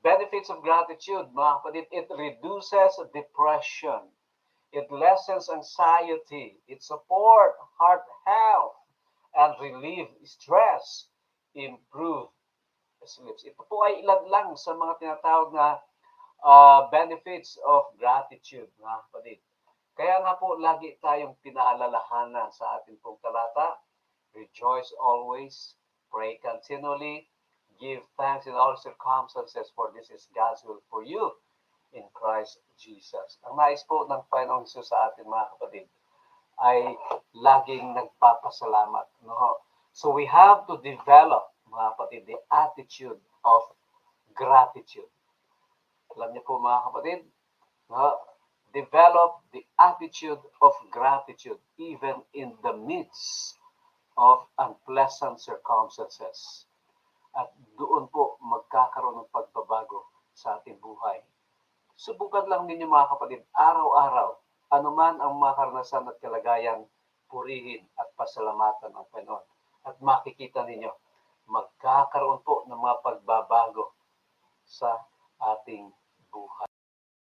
Benefits of gratitude, mga kapatid, it reduces depression. It lessens anxiety. It supports heart health and relieve stress. Improve sleeps. Ito po ay ilan lang sa mga tinatawag na benefits of gratitude, mga kapatid. Kaya nga po, lagi tayong pinaalalahanan sa ating pong talata, rejoice always, pray continually, give thanks in all circumstances, for this is God's will for you in Christ Jesus. Ang nais po ng Panginoong Hesus sa atin, mga kapatid, ay laging nagpapasalamat. No? So we have to develop, mga kapatid, the attitude of gratitude. Alam niyo po, mga kapatid, no? Develop the attitude of gratitude even in the midst of unpleasant circumstances. At doon po magkakaroon ng pagbabago sa ating buhay. Subukan lang ninyo, mga kapatid, araw-araw, anuman ang mga karanasan at kalagayan, purihin at pasalamatan ang Panginoon. At makikita ninyo, magkakaroon po ng mga pagbabago sa ating buhay.